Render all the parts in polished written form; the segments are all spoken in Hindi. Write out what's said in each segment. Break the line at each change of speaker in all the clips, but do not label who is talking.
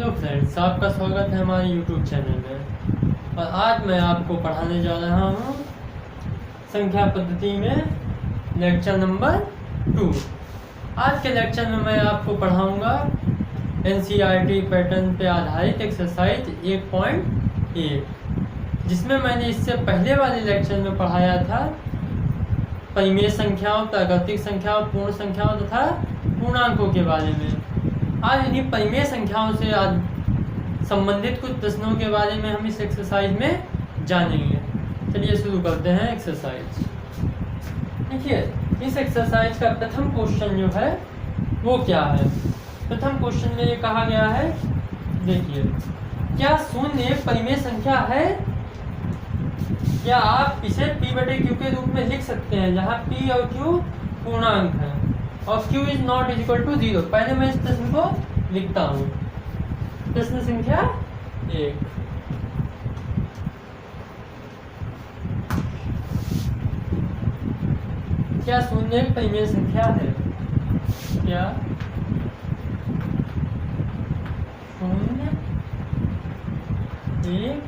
हेलो फ्रेंड्स, आपका स्वागत है हमारे यूट्यूब चैनल में। और आज मैं आपको पढ़ाने जा रहा हूँ संख्या पद्धति में लेक्चर नंबर 2। आज के लेक्चर में मैं आपको पढ़ाऊँगा एनसीईआरटी पैटर्न पे आधारित एक्सरसाइज 1.1, जिसमें मैंने इससे पहले वाले लेक्चर में पढ़ाया था परिमेय संख्याओं, प्राकृतिक संख्याओं, पूर्ण संख्याओं तथा पूर्णांकों के बारे में। आज इन्हीं परिमेय संख्याओं से संबंधित कुछ प्रश्नों के बारे में हम इस एक्सरसाइज में जानेंगे। चलिए शुरू करते हैं एक्सरसाइज। देखिए, इस एक्सरसाइज का प्रथम क्वेश्चन जो है वो क्या है। प्रथम क्वेश्चन में ये कहा गया है, देखिए, क्या शून्य एक परिमेय संख्या है? क्या आप इसे p/q के रूप में लिख सकते हैं, जहाँ p और q पूर्णांक है और q is not equal to 0। पहले मैं इस प्रश्न को लिखता हूँ। प्रश्न संख्या 1, क्या शून्य एक परिमेय संख्या है? क्या शून्य एक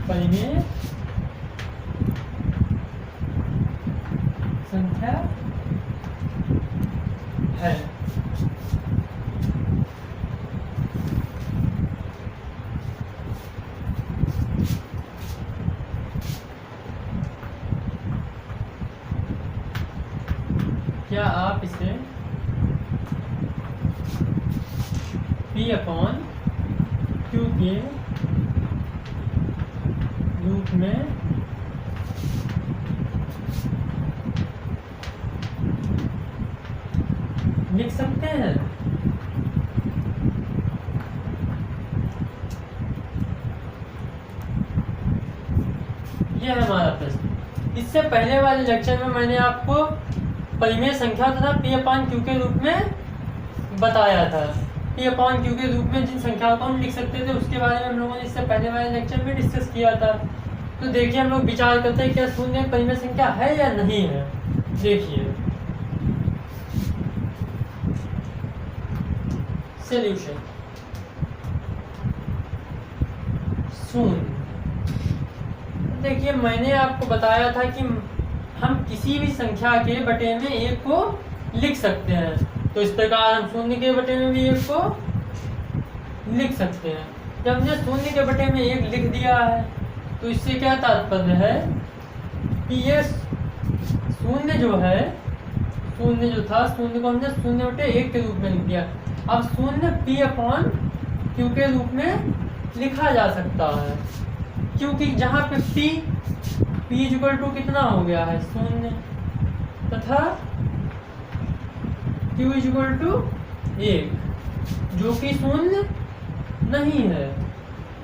परिमेय संख्या है? क्या आप इसे p/q के रूप में लिख सकते हैं? यह है हमारा प्रश्न। इससे पहले वाले लेक्चर में मैंने आपको परिमेय संख्या तथा p/q के रूप में बताया था। p/q के रूप में जिन संख्याओं को हम लिख सकते थे उसके बारे में हम लोगों ने इससे पहले वाले लेक्चर में डिस्कस किया था। तो देखिए, हम लोग विचार करते हैं क्या शून्य एक परिमेय संख्या है या नहीं है। देखिए, सॉल्यूशन शून्य। देखिए, मैंने आपको बताया था कि हम किसी भी संख्या के बटे में एक को लिख सकते हैं। तो इस प्रकार हम शून्य के बटे में भी एक को लिख सकते हैं। जब हमने शून्य के बटे में एक लिख दिया है तो इससे क्या तात्पर्य है कि ये शून्य जो है, शून्य जो था, शून्य को हमने 0/1 के रूप में लिख दिया। अब शून्य p/q के रूप में लिखा जा सकता है, क्योंकि जहाँ पे p इक्वल टू कितना हो गया है, 0, तथा q इक्वल टू 1, जो कि 0 नहीं है।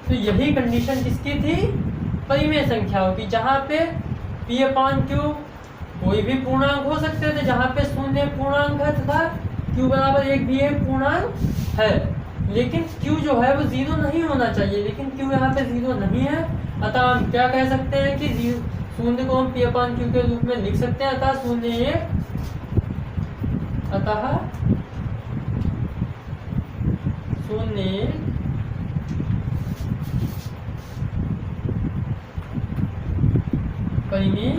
तो यही कंडीशन किसकी थी? परिमेय संख्याओं की, जहाँ पे p/q कोई भी पूर्णांक हो सकते थे, जहाँ पे 0 पूर्णांक है तथा q=1 भी एक पूर्णांक है। लेकिन q जो है वो 0 नहीं होना चाहिए, लेकिन q यहाँ पे 0 नहीं है। अतः हम क्या कह सकते हैं कि 0 को हम p/q के रूप में लिख सकते हैं। अतः 0 1, अतः 0 1 परिमेय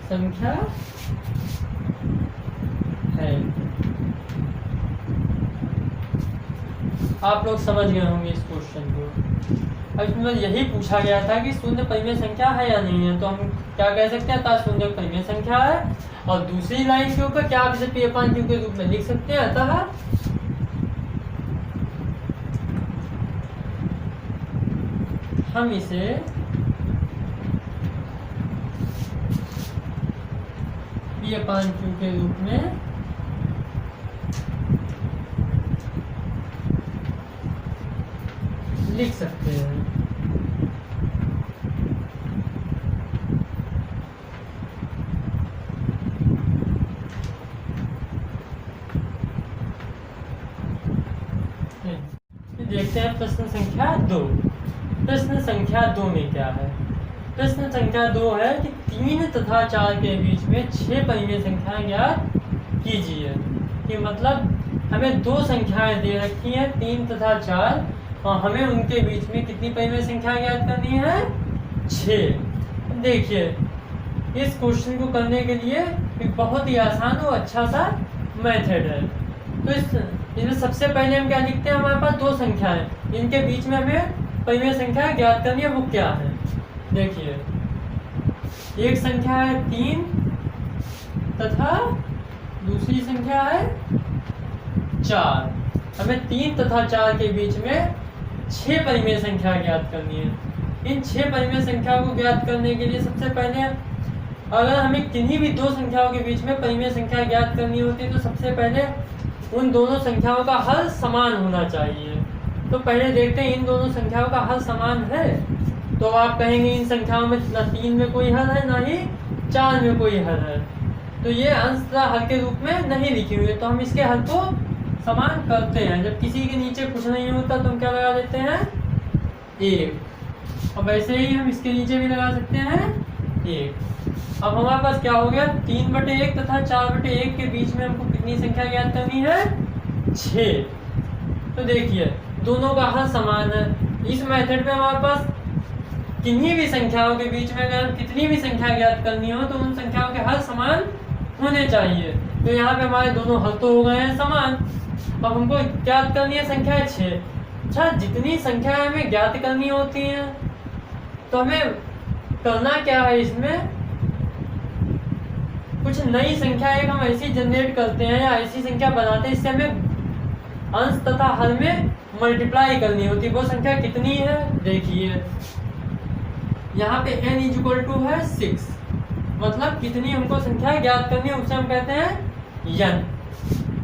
संख्या है। आप लोग समझ गए होंगे इस क्वेश्चन को। अब इसमें यही पूछा गया था कि शून्य परिमेय संख्या है या नहीं है, तो हम क्या कह सकते हैं? अतः शून्य परिमेय संख्या है। और दूसरी लाइन के ऊपर क्या आप इसे p/q के रूप में लिख सकते हैं? अतः हम इसे p/q के रूप में लिख सकते हैं। देखते हैं प्रश्न संख्या 2। प्रश्न संख्या 2 में क्या है? प्रश्न संख्या 2 है कि 3 तथा 4 के बीच में 6 परिमेय संख्याएं ज्ञात कीजिए। कि मतलब हमें दो संख्याएं दे रखी हैं 3 तथा 4 और हमें उनके बीच में कितनी परिमेय संख्या ज्ञात करनी है? 6। देखिए इस क्वेश्चन को करने के लिए एक बहुत ही आसान और अच्छा सा मेथड है। तो इसमें सबसे पहले हम क्या लिखते हैं, हमारे पास दो संख्याएं, इनके बीच में हमें परिमेय संख्या ज्ञात करनी है, वो क्या है? देखिए एक संख्या है 3 तथा दूसरी संख्या है 4। हमें 3 तथा 4 के बीच में 6 परिमेय संख्या ज्ञात करनी है। इन 6 परिमेय संख्या को ज्ञात करने के लिए सबसे पहले अगर हमें किन्हीं भी दो संख्याओं के बीच में परिमेय संख्या ज्ञात करनी होती है तो सबसे पहले उन दोनों संख्याओं का हल समान होना चाहिए। तो पहले देखते हैं इन दोनों संख्याओं का हल समान है। तो आप कहेंगे इन संख्याओं में ना 3 में कोई हल है ना ही 4 में कोई हल है, तो ये अंशतः हल के रूप में नहीं लिखी हुई है, तो हम इसके हल को समान करते हैं। जब किसी के नीचे कुछ नहीं होता तो हम क्या लगा देते हैं? 1। अब ऐसे ही हम इसके नीचे भी लगा सकते हैं 1। अब हमारे पास क्या हो गया? 3/1 तथा 4/1 के बीच में हमको कितनी संख्या ज्ञात करनी है? 6। तो देखिए दोनों का हल समान है। इस मेथड में हमारे पास किन्हीं भी संख्याओं के बीच में अगर कितनी भी संख्या ज्ञात करनी हो तो उन संख्याओं के हल समान होने चाहिए। तो यहाँ पे हमारे दोनों हल तो हो गए हैं समान। अब हमको ज्ञात करनी है संख्या 6। अच्छा, जितनी संख्या हमें ज्ञात करनी होती हैं तो हमें करना क्या है? इसमें कुछ नई संख्या एक हम ऐसी जनरेट करते हैं या ऐसी संख्या बनाते हैं, इससे हमें अंश तथा हल में मल्टीप्लाई करनी होती है। वो संख्या कितनी है? देखिए यहाँ पे n है 6, मतलब कितनी हमको संख्या ज्ञात करनी है उसे हम कहते हैं n।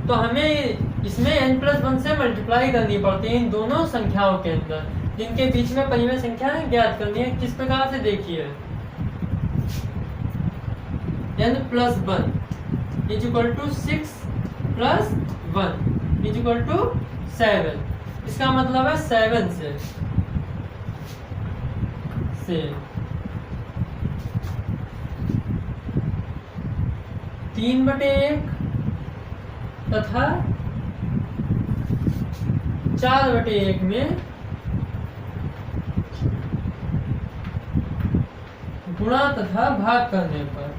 तो हमें इसमें n+1 से मल्टीप्लाई करनी पड़ती है इन दोनों संख्याओं के अंदर, जिनके बीच में परिमेय संख्या ज्ञात करनी है। किस प्रकार से? देखिए n+1 = 6 + 1 = 7। इसका मतलब है 7 से 3/1 तथा 4/1 में गुणा तथा भाग करने पर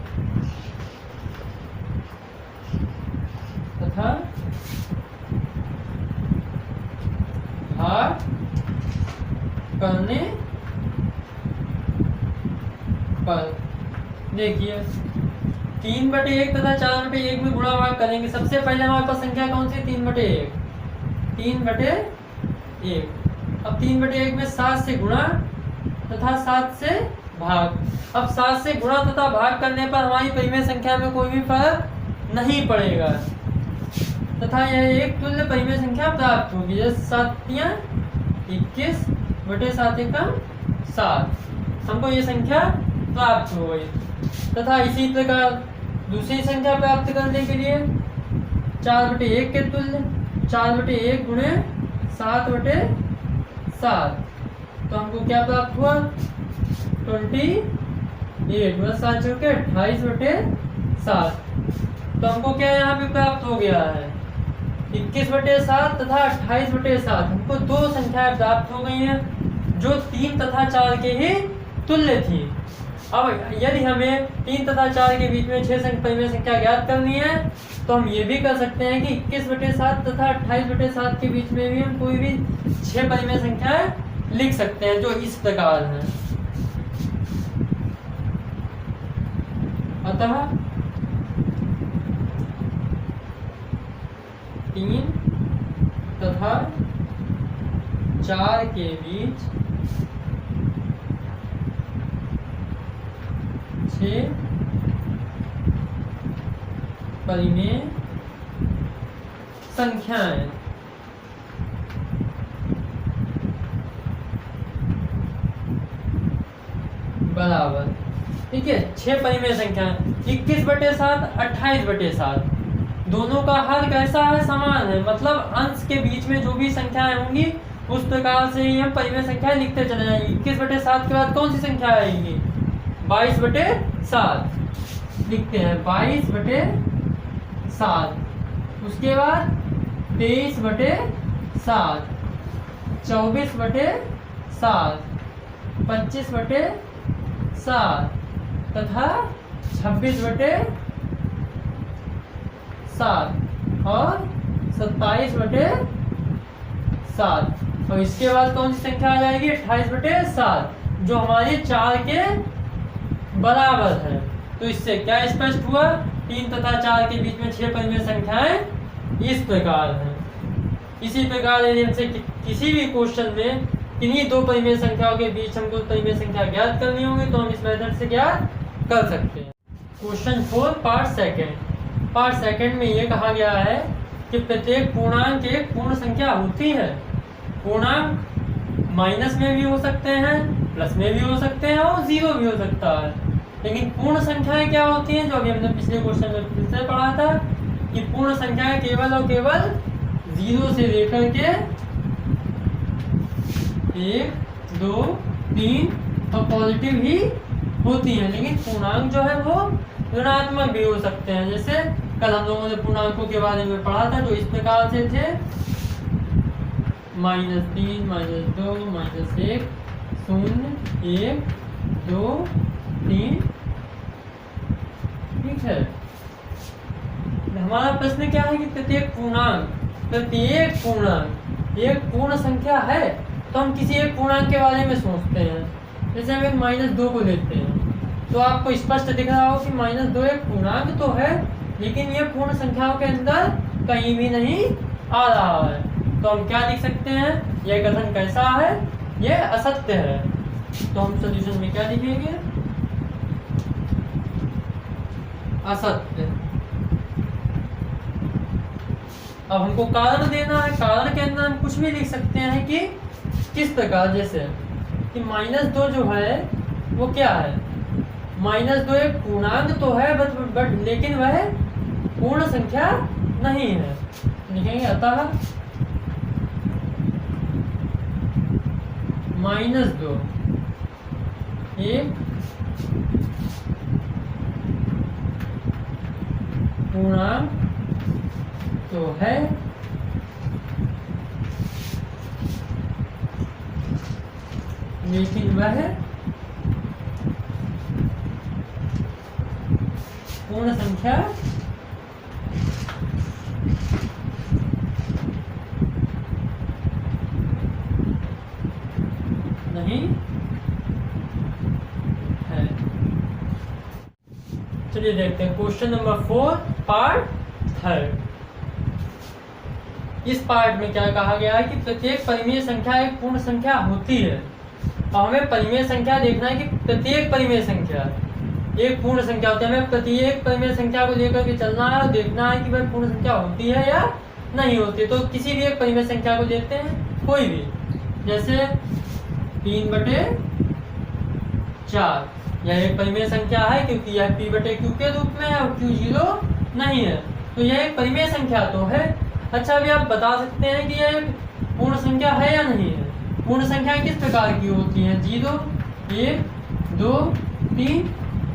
देखिए 3/1 तथा 4/1 में गुणा भाग करेंगे। सबसे पहले हमारे पास संख्या कौन सी? 3/1। अब 3/1 में 7 से गुणा तथा 7 से भाग। अब 7 से गुणा तथा भाग करने पर हमारी परिमेय संख्या में कोई भी फर्क नहीं पड़ेगा तथा यह एक तुल्य परिमेय संख्या प्राप्त होगी। जैसे 7 × 21/7 7 हमको ये संख्या प्राप्त हो गई। तथा इसी प्रकार दूसरी संख्या प्राप्त करने के लिए 4/1 के तुल्य 4/1 × 7/7 तो हमको क्या प्राप्त हुआ? 28 बस 7 चौके 28/7। तो हमको क्या यहाँ पे प्राप्त हो गया है? 21/7 तथा 28/7। हमको दो संख्याएं प्राप्त हो गई हैं जो 3 तथा 4 के ही तुल्य थी। अब यदि हमें 3 तथा 4 के बीच में 6 परिमेय संख्या ज्ञात करनी है तो हम ये भी कर सकते हैं कि 21/7 तथा 28/7 के बीच में भी हम कोई भी 6 परिमेय संख्याएं लिख सकते हैं जो इस प्रकार हैं। अतः 3 तथा 4 के बीच 6 परिमेय संख्याएं बराबर, ठीक है, 6 परिमेय संख्याएं 21/7 28/7 दोनों का हल कैसा है? समान है। मतलब अंश के बीच में जो भी संख्याएं होंगी उस प्रकार से ही हम परिमेय संख्या लिखते चले जाएंगे। 21/7 के बाद कौन सी संख्या आएगी? 22/7 लिखते हैं, 22/7। उसके बाद 23/7, 24/7, 25/7 तथा 26/7 और 27/7। और इसके बाद कौन सी संख्या आ जाएगी? 28/7, जो हमारी 4 के बराबर है। तो इससे क्या स्पष्ट हुआ? 3 तथा 4 के बीच में 6 परिमेय संख्याएं इस प्रकार हैं। इसी प्रकार यदि हमसे किसी भी क्वेश्चन में किन्हीं दो परिमेय संख्याओं के बीच हमको परिमेय संख्या ज्ञात करनी होगी तो हम इस मेथड से ज्ञात कर सकते हैं। क्वेश्चन 4 पार्ट सेकंड में ये कहा गया है कि प्रत्येक पूर्णांक एक पूर्ण संख्या होती है। पूर्णांक माइनस में भी हो सकते हैं, प्लस में भी हो सकते हैं और जीरो भी हो सकता है। लेकिन पूर्ण संख्याएं क्या होती हैं? जो अभी हमने पिछले क्वेश्चन में फिर से पढ़ा था कि पूर्ण संख्याएं केवल और केवल 0 से लेकर के 1, 2, 3 और पॉजिटिव ही होती हैं। लेकिन पूर्णांक जो है वो ऋणात्मक भी हो सकते हैं। जैसे कल हम लोगों ने पूर्णांकों के बारे में पढ़ा था, जो इस प्रकार से थे: -3, -2, -1, 0, 1, 2, 3। ठीक है। हमारा प्रश्न क्या है कि प्रत्येक पूर्णांक एक पूर्ण संख्या है। तो हम किसी एक पूर्णांक के बारे में सोचते हैं। जैसे हम एक -2 को लेते हैं तो आपको स्पष्ट दिख रहा हो कि -2 एक पूर्णांक तो है, लेकिन ये पूर्ण संख्याओं के अंदर कहीं भी नहीं आ रहा है। तो हम क्या लिख सकते हैं? यह कथन कैसा है? यह असत्य है। तो हम सॉल्यूशन में क्या लिखेंगे? असत्य। अब हमको कारण देना है। कारण के अंदर हम कुछ भी लिख सकते हैं कि किस प्रकार, जैसे कि -2 जो है वो क्या है? -2 एक पूर्णांक तो है बट लेकिन वह पूर्ण संख्या नहीं है। लिखेंगे अतः -2 एक पूर्णांक तो है लेकिन वह पूर्ण संख्या नहीं है। चलिए देखते हैं क्वेश्चन नंबर 4 पार्ट 3। इस पार्ट में क्या कहा गया है कि प्रत्येक परिमेय संख्या एक पूर्ण संख्या होती है। और हमें परिमेय संख्या देखना है कि प्रत्येक परिमेय संख्या एक पूर्ण संख्या होती है। हमें प्रत्येक परिमेय संख्या को लेकर के चलना है और देखना है कि वह पूर्ण संख्या होती है या नहीं होती। तो किसी भी एक परिमेय संख्या को लेते हैं, कोई भी, जैसे 3/4 यह एक परिमेय संख्या है क्योंकि यह p/q के रूप में है और q 0 नहीं है। तो यह एक परिमेय संख्या तो है। अच्छा, अभी आप बता सकते हैं कि यह एक पूर्ण संख्या है या नहीं है? पूर्ण संख्या किस प्रकार की होती हैं? 0, 1, 2, 3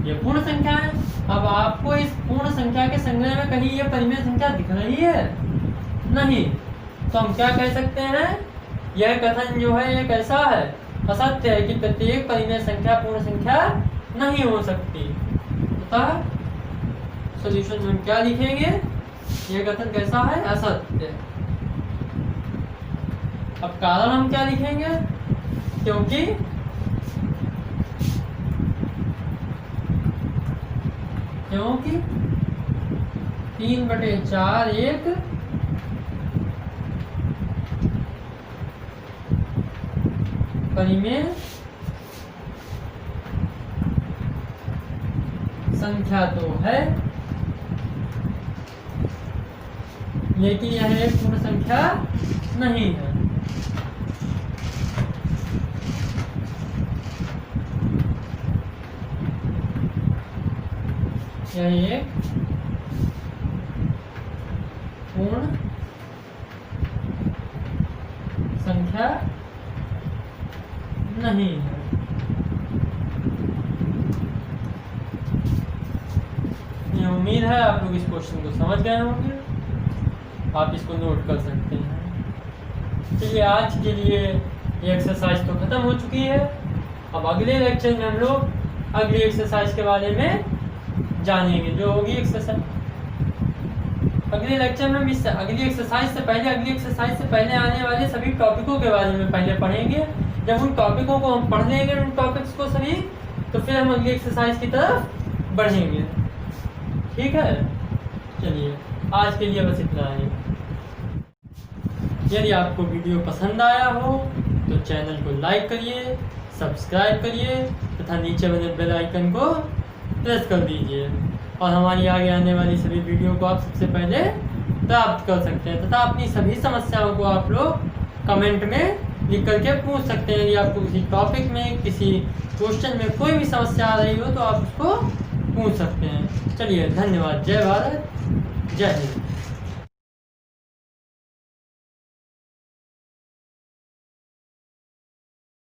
ये पूर्ण संख्या है। अब आपको इस पूर्ण संख्या के संग्रह में कहीं ये परिमेय संख्या दिख रही है? नहीं। तो हम क्या कह सकते हैं? यह कथन जो है ये कैसा है? असत्य है कि प्रत्येक परिमेय संख्या पूर्ण संख्या नहीं हो सकती। अतः सॉल्यूशन में हम क्या लिखेंगे? यह कथन कैसा है? असत्य। अब कारण हम क्या लिखेंगे? क्योंकि क्योंकि 3/4 एक परिमेय संख्या तो है, लेकिन यह एक पूर्ण संख्या नहीं है। यह एक पूर्ण संख्या नहीं है। उम्मीद है आप लोग इस क्वेश्चन को समझ गए होंगे, आप इसको नोट कर सकते हैं। चलिए आज के लिए ये एक्सरसाइज तो ख़त्म हो चुकी है। अब अगले लेक्चर में हम लोग अगली एक्सरसाइज के बारे में जानेंगे, जो होगी एक्सरसाइज अगले लेक्चर में। अगली एक्सरसाइज से पहले आने वाले सभी टॉपिकों के बारे में पहले पढ़ेंगे। जब उन टॉपिकों को हम पढ़ लेंगे, उन टॉपिक्स को सभी, तो फिर हम अगली एक्सरसाइज की तरफ बढ़ेंगे। ठीक है, चलिए आज के लिए बस इतना ही। यदि आपको वीडियो पसंद आया हो तो चैनल को लाइक करिए, सब्सक्राइब करिए तथा नीचे बने बेल आइकन को प्रेस कर दीजिए, और हमारी आगे आने वाली सभी वीडियो को आप सबसे पहले प्राप्त कर सकते हैं। तथा अपनी सभी समस्याओं को आप लोग कमेंट में लिख करके पूछ सकते हैं। यदि आपको किसी टॉपिक में, किसी क्वेश्चन में कोई भी समस्या आ रही हो तो आप उसको पूछ सकते हैं। चलिए, धन्यवाद। जय भारत, जय हिंद।